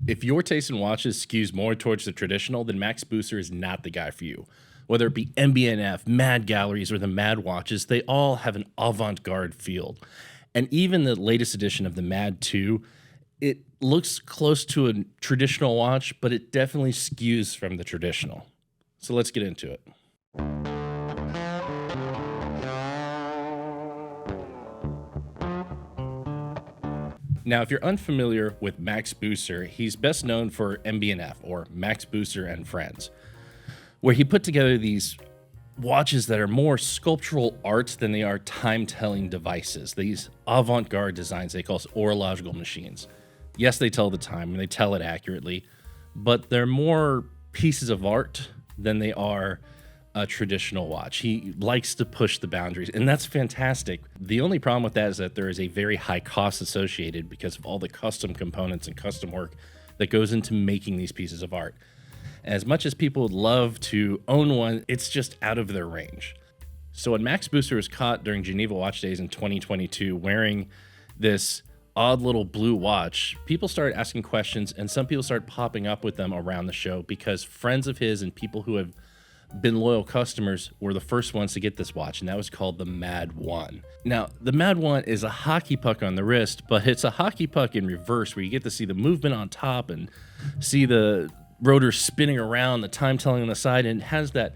If your taste in watches skews more towards the traditional, then Max Booster is not the guy for you. Whether it be MB&F, Mad Galleries, or the Mad Watches, they all have an avant-garde feel. And even the latest edition of the Mad 2, it looks close to a traditional watch, but it definitely skews from the traditional. So let's get into it. Now, if you're unfamiliar with Max Booster, he's best known for MB&F, or Max Booster and Friends, where he put together these watches that are more sculptural art than they are time-telling devices. These avant-garde designs they call horological machines. Yes, they tell the time and they tell it accurately, but they're more pieces of art than they are a traditional watch. He likes to push the boundaries, and that's fantastic. The only problem with that is that there is a very high cost associated because of all the custom components and custom work that goes into making these pieces of art. As much as people would love to own one, it's just out of their range. So when Max Booster was caught during Geneva Watch Days in 2022 wearing this odd little blue watch, people started asking questions, and some people started popping up with them around the show because friends of his and people who have been loyal customers were the first ones to get this watch, and that was called the Mad 1. Now, the Mad 1 is a hockey puck on the wrist, but it's a hockey puck in reverse where you get to see the movement on top and see the rotor spinning around, the time telling on the side, and it has that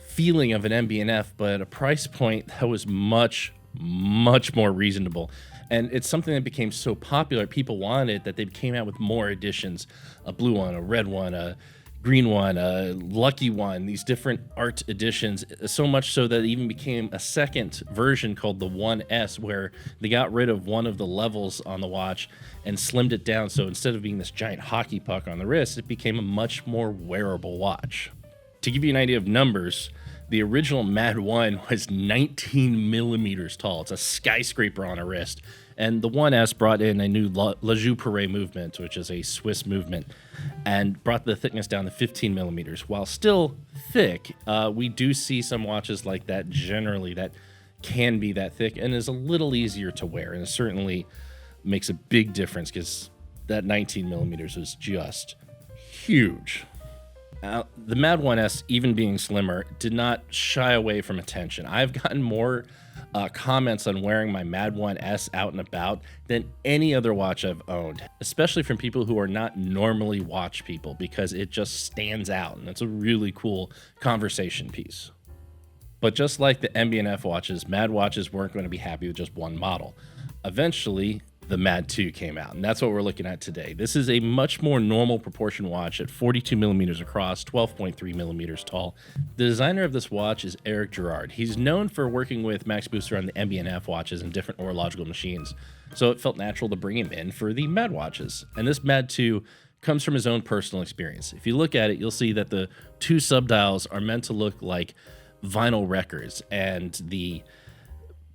feeling of an MB&F, but at a price point that was much, much more reasonable. And it's something that became so popular, people wanted it, that they came out with more editions, a blue one, a red one, a green one, a lucky one, these different art editions, so much so that it even became a second version called the 1S, where they got rid of one of the levels on the watch and slimmed it down. So instead of being this giant hockey puck on the wrist, it became a much more wearable watch. To give you an idea of numbers, the original Mad 1 was 19 millimeters tall. It's a skyscraper on a wrist. And the 1S brought in a new La Joue Paré movement, which is a Swiss movement, and brought the thickness down to 15 millimeters. While still thick, we do see some watches like that generally that can be that thick and is a little easier to wear. And it certainly makes a big difference because that 19 millimeters was just huge. The Mad 1S, even being slimmer, did not shy away from attention. I've gotten more comments on wearing my Mad 1S out and about than any other watch I've owned, especially from people who are not normally watch people, because it just stands out, and it's a really cool conversation piece. But just like the MB&F watches, Mad watches weren't going to be happy with just one model. Eventually, the Mad 2 came out, and that's what we're looking at today. This is a much more normal proportion watch at 42 millimeters across, 12.3 millimeters tall. The designer of this watch is Eric Girard. He's known for working with Max Booster on the MB&F watches and different horological machines, so it felt natural to bring him in for the Mad watches. And this Mad 2 comes from his own personal experience. If you look at it, you'll see that the two subdials are meant to look like vinyl records, and the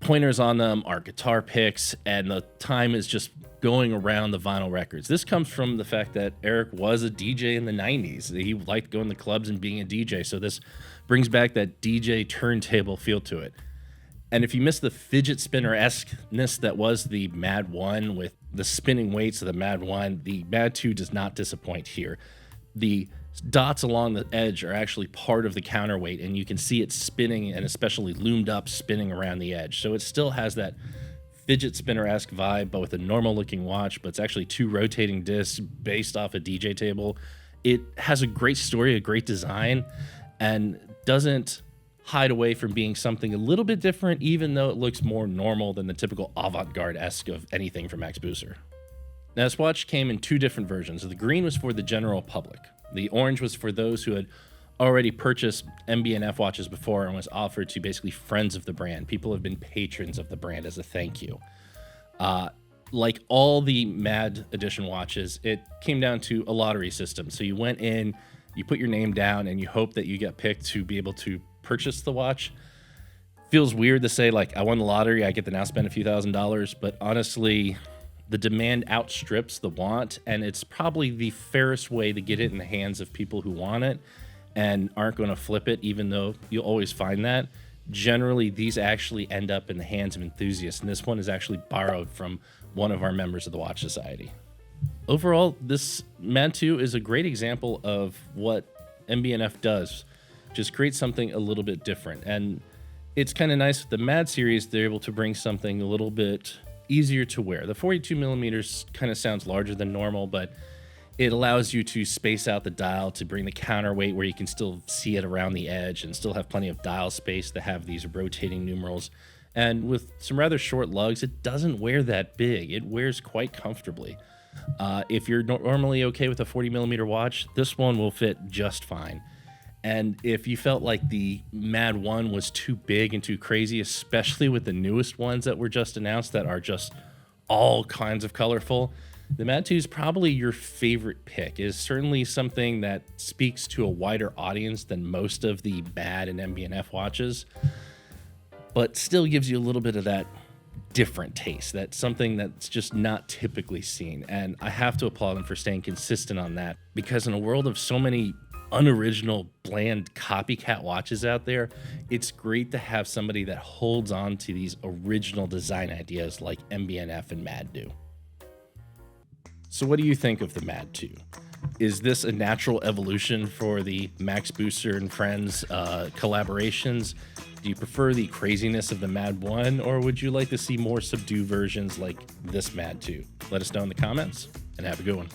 pointers on them are guitar picks, and the time is just going around the vinyl records. This comes from the fact that Eric was a DJ in the 90s. He liked going to clubs and being a DJ, so this brings back that DJ turntable feel to it. And if you miss the fidget spinner-esque-ness that was the Mad 1 with the spinning weights of the Mad 1, the Mad 2 does not disappoint here. The dots along the edge are actually part of the counterweight, and you can see it spinning, and especially loomed up spinning around the edge. So it still has that fidget spinner-esque vibe, but with a normal looking watch, but it's actually two rotating discs based off a DJ table. It has a great story, a great design, and doesn't hide away from being something a little bit different, even though it looks more normal than the typical avant-garde-esque of anything from Max Booster. Now, this watch came in two different versions. The green was for the general public. The orange was for those who had already purchased MB&F watches before and was offered to basically friends of the brand. People have been patrons of the brand as a thank you. Like all the Mad Edition watches, it came down to a lottery system. So you went in, you put your name down, and you hope that you get picked to be able to purchase the watch. Feels weird to say, like, I won the lottery, I get to now spend a few $1,000s, but honestly, the demand outstrips the want, and it's probably the fairest way to get it in the hands of people who want it and aren't going to flip it, even though you'll always find that. Generally, these actually end up in the hands of enthusiasts, and this one is actually borrowed from one of our members of the Watch Society. Overall, this MAD 2 is a great example of what MB&F does. Just create something a little bit different. And it's kind of nice with the MAD series, they're able to bring something a little bit easier to wear. The 42 millimeters kind of sounds larger than normal, but it allows you to space out the dial to bring the counterweight where you can still see it around the edge and still have plenty of dial space to have these rotating numerals. And with some rather short lugs, it doesn't wear that big. It wears quite comfortably. If you're normally okay with a 40 millimeter watch, this one will fit just fine. And if you felt like the MAD 1 was too big and too crazy, especially with the newest ones that were just announced that are just all kinds of colorful, the MAD 2 is probably your favorite pick. It is certainly something that speaks to a wider audience than most of the MAD and MB&F watches, but still gives you a little bit of that different taste. That's something that's just not typically seen. And I have to applaud them for staying consistent on that, because in a world of so many unoriginal, bland copycat watches out there, it's great to have somebody that holds on to these original design ideas like MB&F and MAD do. So what do you think of the MAD 2? Is this a natural evolution for the Max Booster and Friends collaborations? Do you prefer the craziness of the MAD 1, or would you like to see more subdued versions like this MAD 2? Let us know in the comments, and have a good one.